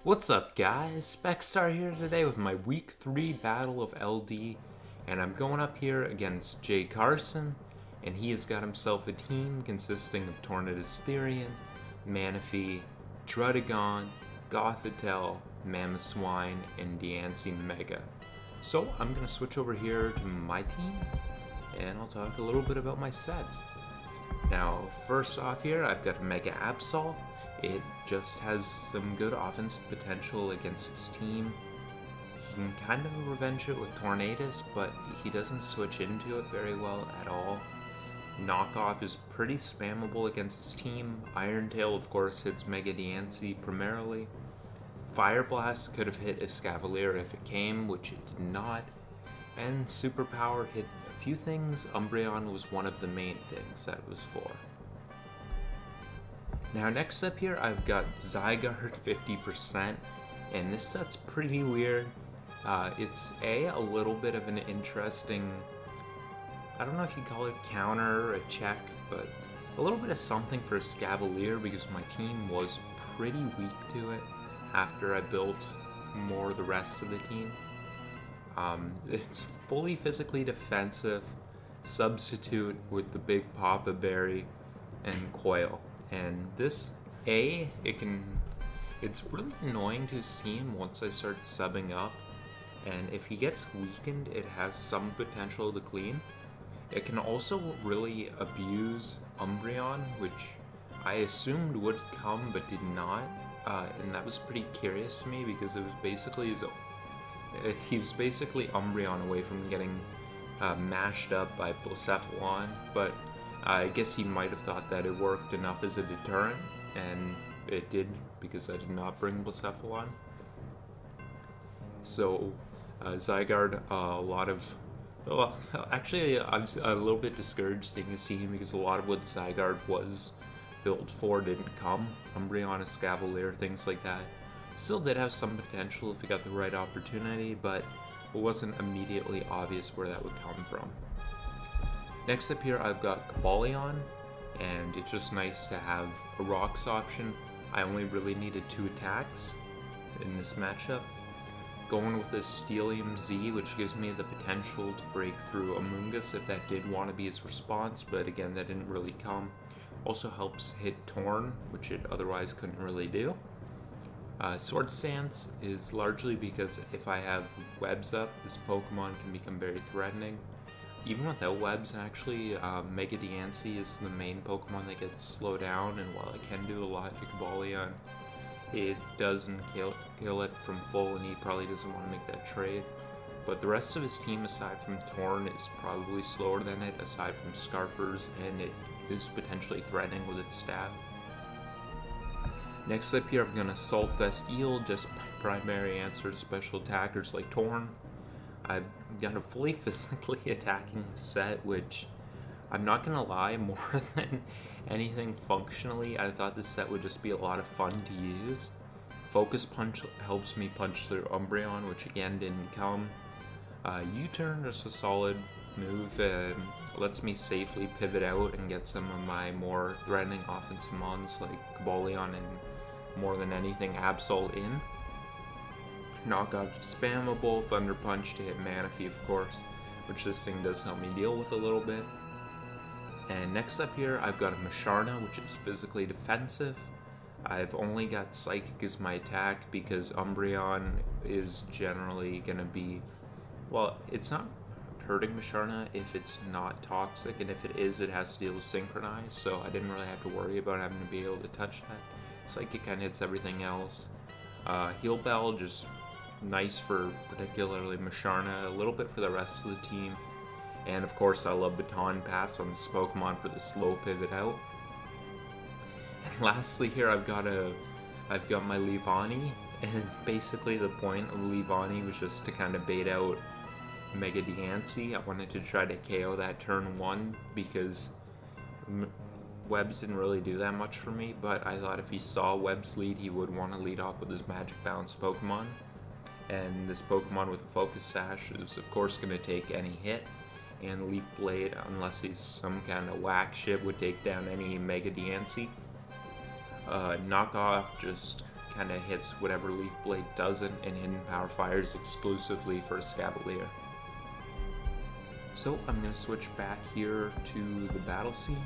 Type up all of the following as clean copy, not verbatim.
What's up, guys? Specstar here today with my Week 3 Battle of LD, and I'm going up here against JCarson, and he has got himself a team consisting of Tornadus Therian, Manaphy, Drudagon, Gothitelle, Mamoswine, and Diancie Mega. So I'm going to switch over here to my team, and I'll talk a little bit about my stats. Now, first off here, I've got Mega Absol. It just has some good offensive potential against his team. He can kind of revenge it with Tornadus, but he doesn't switch into it very well at all. Knockoff is pretty spammable against his team. Iron Tail, of course, hits Mega Diancie primarily. Fire Blast could have hit Escavalier if it came, which it did not. And Superpower hit a few things. Umbreon was one of the main things that it was for. Now next up here, I've got Zygarde 50%, and this set's pretty weird. It's a little bit of an interesting, I don't know if you call it counter or a check, but a little bit of something for Escavalier because my team was pretty weak to it after I built more of the rest of the team. It's fully physically defensive, substitute with the big Papa Berry and Coil. And this, it's really annoying to his team once I start subbing up, and if he gets weakened, it has some potential to clean. It can also really abuse Umbreon, which I assumed would come but did not, and that was pretty curious to me because it was basically he was basically Umbreon away from getting mashed up by Blacephalon, but I guess he might have thought that it worked enough as a deterrent, and it did because I did not bring Blacephalon. So, Zygarde, actually, I'm a little bit discouraged seeing his team because a lot of what Zygarde was built for didn't come. Umbreon, Escavalier, things like that. Still did have some potential if he got the right opportunity, but it wasn't immediately obvious where that would come from. Next up here, I've got Cobalion, and it's just nice to have a Rocks option. I only really needed 2 attacks in this matchup. Going with this Steelium Z, which gives me the potential to break through Amoonguss if that did want to be his response, but again, that didn't really come. Also helps hit Torn, which it otherwise couldn't really do. Sword Stance is largely because if I have webs up, this Pokemon can become very threatening. Even without webs, actually, Mega Diancie is the main Pokemon that gets slowed down, and while it can do a lot to Cobalion, it doesn't kill it from full, and he probably doesn't want to make that trade. But the rest of his team, aside from Torn, is probably slower than it, aside from Scarfers, and it is potentially threatening with its stab. Next up here, I'm going to Assault Vest Eel, just primary answer to special attackers like Torn. I've got a fully physically attacking set, which I'm not gonna lie, more than anything functionally, I thought this set would just be a lot of fun to use. Focus Punch helps me punch through Umbreon, which again didn't come. U-Turn is a solid move, lets me safely pivot out and get some of my more threatening offensive mons like Cobalion and more than anything Absol in. Knockoff is spammable, Thunder Punch to hit Manaphy, of course, which this thing does help me deal with a little bit. And next up here, I've got a Musharna, which is physically defensive. I've only got Psychic as my attack because Umbreon is generally going to be, well, it's not hurting Musharna if it's not toxic, and if it is, it has to deal with Synchronize, so I didn't really have to worry about having to be able to touch that. Psychic kind of hits everything else. Heal Bell, just nice for particularly Musharna, a little bit for the rest of the team. And of course, I love Baton Pass on this Pokemon for the slow pivot out. And lastly here, I've got my Leavanny, and basically the point of Leavanny was just to kind of bait out Mega Diancie. I wanted to try to KO that turn 1 because Webs didn't really do that much for me, but I thought if he saw Webs lead, he would want to lead off with his Magic Bounce Pokemon. And this Pokemon with a Focus Sash is of course going to take any hit, and Leaf Blade, unless he's some kind of whack shit, would take down any Mega Diancie. Knockoff just kind of hits whatever Leaf Blade doesn't, and Hidden Power fires exclusively for Escavalier. So I'm going to switch back here to the battle scene,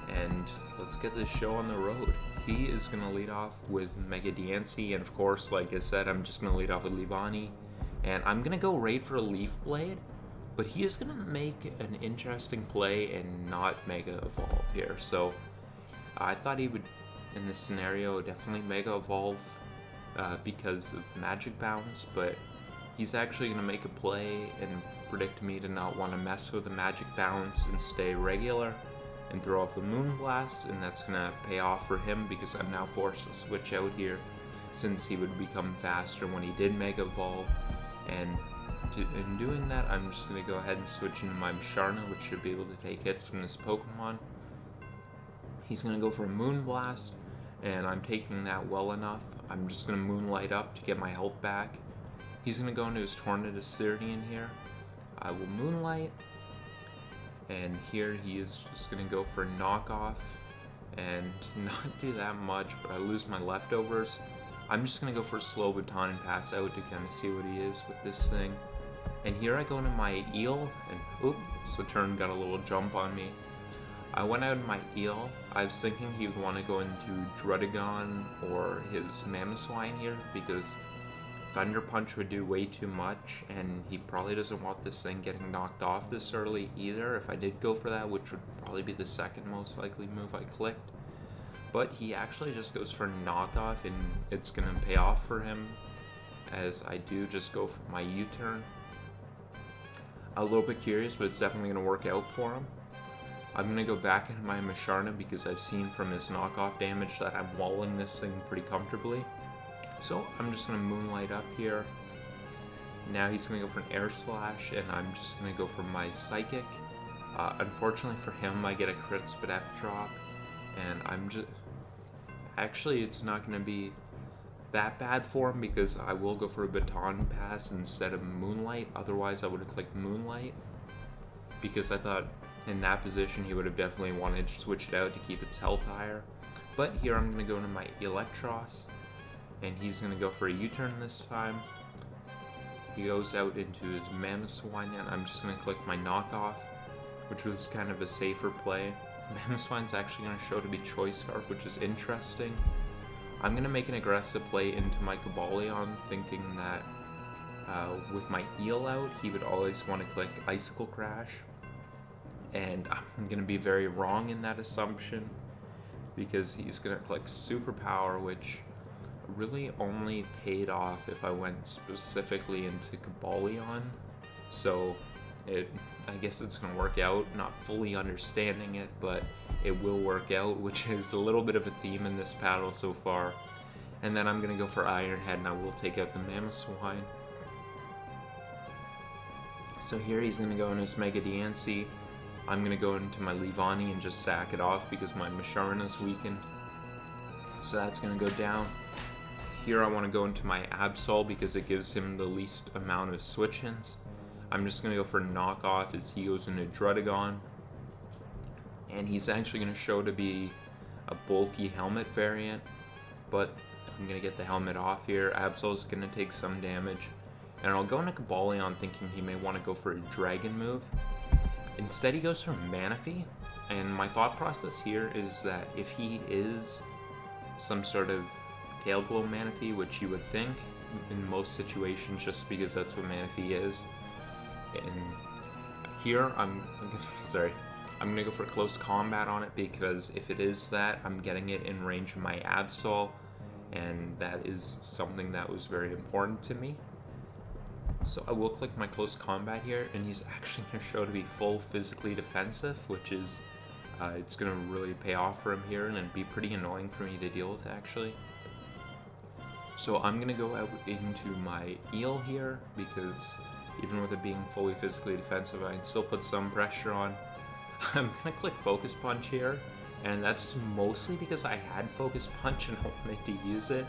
and let's get this show on the road. He is going to lead off with Mega Diancie, and of course, like I said, I'm just going to lead off with Leavanny, and I'm going to go right for a Leaf Blade, but he is going to make an interesting play and not Mega Evolve here. So I thought he would, in this scenario, definitely Mega Evolve because of Magic Bounce, but he's actually going to make a play and predict me to not want to mess with the Magic Bounce and stay regular and throw off a Moonblast, and that's going to pay off for him because I'm now forced to switch out here since he would become faster when he did Mega Evolve. And in doing that, I'm just going to go ahead and switch into my Musharna, which should be able to take hits from this Pokemon. He's going to go for a Moonblast, and I'm taking that well enough. I'm just going to Moonlight up to get my health back. He's going to go into his Tornadus Ceridian here. I will Moonlight, and here he is just going to go for a knockoff and not do that much, but I lose my leftovers. I'm just going to go for a slow baton and pass out to kind of see what he is with this thing. And here I go into my Eel, and oops, the turn got a little jump on me. I went out in my Eel. I was thinking he would want to go into Druddigon or his Mamoswine here because Thunder Punch would do way too much, and he probably doesn't want this thing getting knocked off this early either if I did go for that, which would probably be the second most likely move I clicked. But he actually just goes for knockoff, and it's going to pay off for him as I do just go for my U-turn. A little bit curious, but it's definitely going to work out for him. I'm going to go back into my Musharna because I've seen from his knockoff damage that I'm walling this thing pretty comfortably. So I'm just going to Moonlight up here. Now he's going to go for an Air Slash, and I'm just going to go for my Psychic. Unfortunately for him, I get a crit Spidep drop, and I'm just... Actually, it's not going to be that bad for him because I will go for a Baton Pass instead of Moonlight. Otherwise, I would have clicked Moonlight because I thought in that position he would have definitely wanted to switch it out to keep its health higher. But here I'm going to go into my Electros, and he's going to go for a U-turn this time. He goes out into his Mamoswine, and I'm just going to click my knockoff, which was kind of a safer play. Mamoswine's actually going to show to be Choice Scarf, which is interesting. I'm going to make an aggressive play into my Cobalion, thinking that with my Eel out, he would always want to click Icicle Crash. And I'm going to be very wrong in that assumption because he's going to click Superpower, which really only paid off if I went specifically into Cobalion. So I guess it's going to work out, not fully understanding it, but it will work out, which is a little bit of a theme in this battle so far. And then I'm going to go for Iron Head, and I will take out the Mamoswine. So here he's going to go in his Mega Diancie. I'm going to go into my Leavanny and just sack it off because my Musharna's weakened. So that's going to go down. Here I want to go into my Absol because it gives him the least amount of switch-ins. I'm just going to go for a knockoff as he goes into Druddigon. And he's actually going to show to be a bulky helmet variant, but I'm going to get the helmet off here. Absol's going to take some damage. And I'll go into Cobalion thinking he may want to go for a Dragon move. Instead he goes for Manaphy, and my thought process here is that if he is some sort of Tail Glow Manaphy, which you would think in most situations just because that's what Manaphy is, and here I'm gonna go for close combat on it because if it is that, I'm getting it in range of my Absol, and that is something that was very important to me. So I will click my close combat here, and he's actually going to show to be full physically defensive, which is, it's going to really pay off for him here, and it'd be pretty annoying for me to deal with, actually. So I'm going to go out into my Eel here, because even with it being fully physically defensive, I can still put some pressure on. I'm going to click Focus Punch here, and that's mostly because I had Focus Punch and I wanted to use it.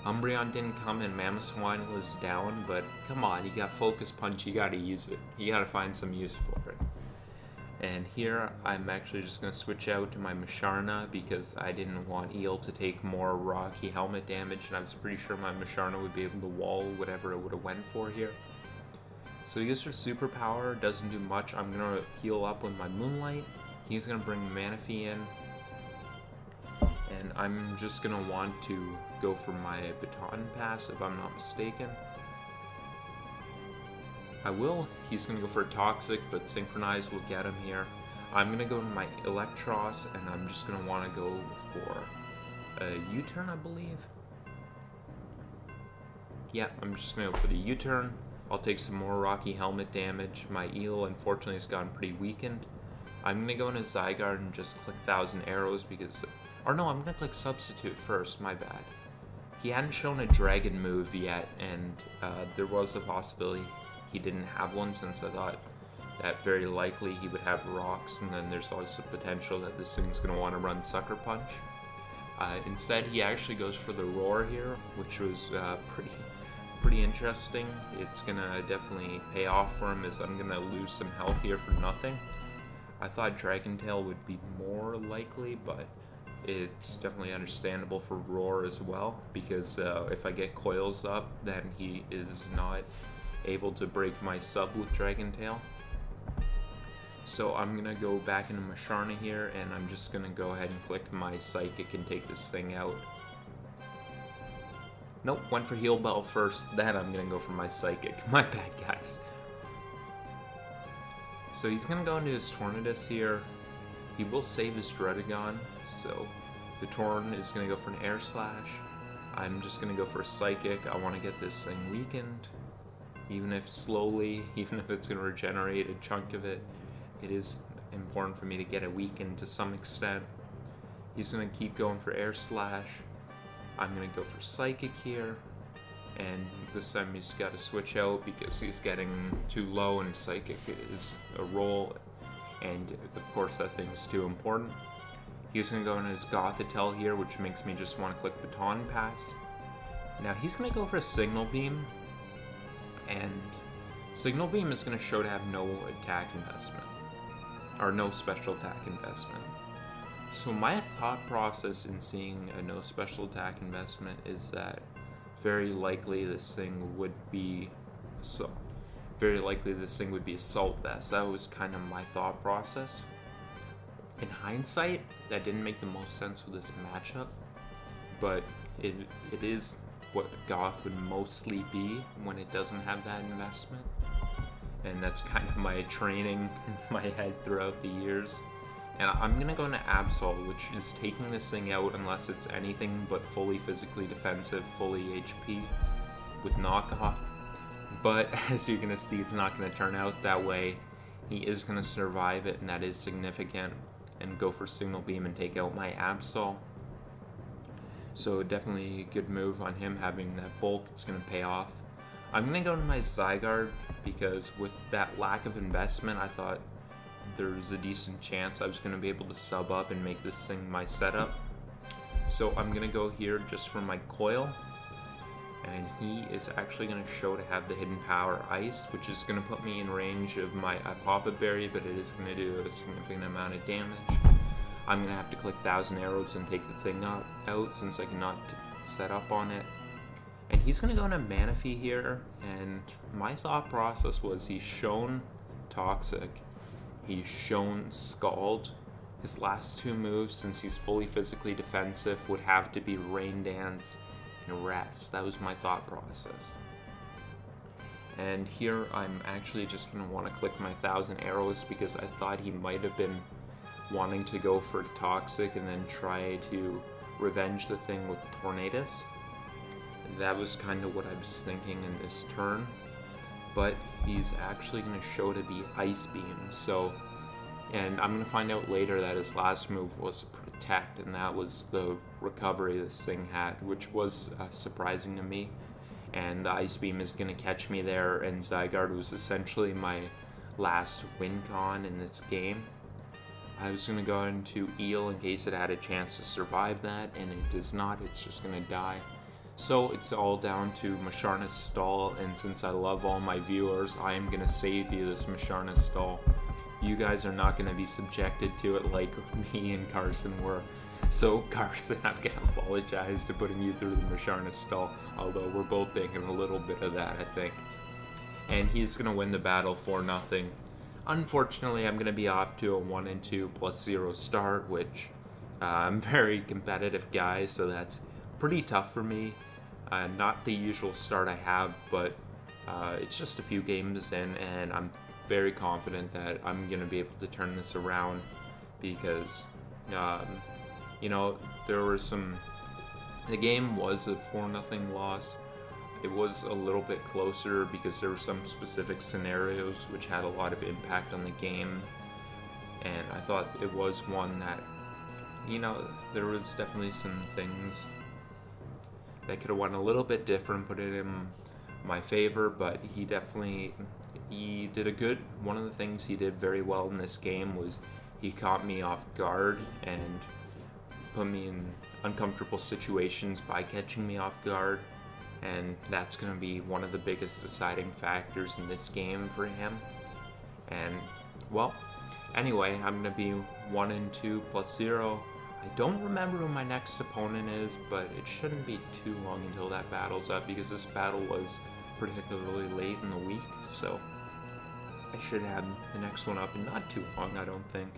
Umbreon didn't come and Mamoswine was down, but come on, you got Focus Punch, you gotta use it. You gotta find some use for it. And here I'm actually just going to switch out to my Musharna because I didn't want Eel to take more Rocky helmet damage, and I was pretty sure my Musharna would be able to wall whatever it would have went for here. So he goes for superpower, doesn't do much. I'm going to heal up with my Moonlight. He's going to bring Manaphy in. And I'm just going to want to go for my Baton Pass if I'm not mistaken. I will. He's going to go for a Toxic, but Synchronize will get him here. I'm going to go to my Electros, and I'm just going to want to go for a U-turn, I believe. Yeah, I'm just going to go for the U-turn. I'll take some more Rocky Helmet damage. My Eel, unfortunately, has gotten pretty weakened. I'm going to go into Zygarde and just click 1,000 Arrows because... Or no, I'm going to click Substitute first, my bad. He hadn't shown a Dragon move yet, and there was a possibility he didn't have one, since I thought that very likely he would have Rocks, and then there's also potential that this thing's going to want to run Sucker Punch. Instead, he actually goes for the Roar here, which was pretty interesting. It's going to definitely pay off for him, as I'm going to lose some health here for nothing. I thought Dragon Tail would be more likely, but it's definitely understandable for Roar as well, because if I get Coils up, then he is not able to break my sub with Dragon Tail. So I'm going to go back into Musharna here, and I'm just going to go ahead and click my Psychic and take this thing out. Nope, went for Heal Bell first, then I'm going to go for my Psychic. My bad, guys. So he's going to go into his Tornadus here. He will save his Druddigon, so the Torn is going to go for an Air Slash. I'm just going to go for a Psychic. I want to get this thing weakened. Even if slowly, even if it's going to regenerate a chunk of it, it is important for me to get it weakened to some extent. He's going to keep going for Air Slash. I'm going to go for Psychic here. And this time he's got to switch out because he's getting too low, and Psychic is a roll. And of course that thing's too important. He's going to go into his Gothitelle here, which makes me just want to click Baton Pass. Now he's going to go for a Signal Beam. And Signal Beam is going to show to have no attack investment. Or no special attack investment. So my thought process in seeing a no special attack investment is that very likely this thing would be Assault Vest. That was kind of my thought process. In hindsight, that didn't make the most sense with this matchup, but it is what Goth would mostly be when it doesn't have that investment. And that's kind of my training in my head throughout the years. And I'm going to go into Absol, which is taking this thing out unless it's anything but fully physically defensive, fully HP with knockoff. But as you're going to see, it's not going to turn out that way. He is going to survive it, and that is significant, and go for Signal Beam and take out my Absol. So definitely a good move on him having that bulk. It's going to pay off. I'm going to go to my Zygarde because with that lack of investment, I thought there's a decent chance I was going to be able to sub up and make this thing my setup. So I'm going to go here just for my Coil. And he is actually going to show to have the Hidden Power Ice, which is going to put me in range of my Papa Berry, but it is going to do a significant amount of damage. I'm going to have to click 1,000 Arrows and take the thing out since I cannot set up on it. And he's going to go into Manaphy here, and my thought process was he's shown Toxic, he's shown Scald. His last two moves, since he's fully physically defensive, would have to be Rain Dance and Rest. That was my thought process. And here I'm actually just going to want to click my 1,000 Arrows because I thought he might have been wanting to go for Toxic and then try to revenge the thing with Tornadus. That was kind of what I was thinking in this turn, but he's actually going to show to be Ice Beam. So, and I'm going to find out later that his last move was Protect, and that was the recovery this thing had, which was surprising to me. And the Ice Beam is going to catch me there, and Zygarde was essentially my last win con in this game. I was going to go into Eel in case it had a chance to survive that, and it does not. It's just going to die. So it's all down to Musharna's stall, and since I love all my viewers, I am going to save you this Musharna stall. you guys are not going to be subjected to it like me and Carson were. So Carson, I'm going to apologize to putting you through the Masharna stall, although we're both thinking a little bit of that, I think. And he's going to win the battle 4-0. Unfortunately, I'm going to be off to a 1-2 +0 start, which I'm a very competitive guy, so that's pretty tough for me. Not the usual start I have, but it's just a few games in, and I'm very confident that I'm going to be able to turn this around because, you know, there were the game was a 4-0 loss. It was a little bit closer because there were some specific scenarios which had a lot of impact on the game, and I thought it was one that, you know, there was definitely some things that could have went a little bit different, put it in my favor, but he did a good, one of the things he did very well in this game was he caught me off guard and put me in uncomfortable situations by catching me off guard, and that's going to be one of the biggest deciding factors in this game for him. And, well, anyway, I'm going to be 1-2 +0. I don't remember who my next opponent is, but it shouldn't be too long until that battle's up because this battle was particularly late in the week, so I should have the next one up in not too long, I don't think.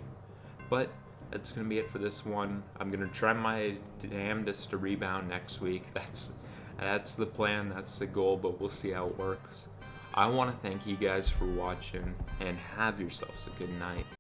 But that's going to be it for this one. I'm going to try my damnedest to rebound next week. That's the plan, that's the goal, but we'll see how it works. I want to thank you guys for watching, and have yourselves a good night.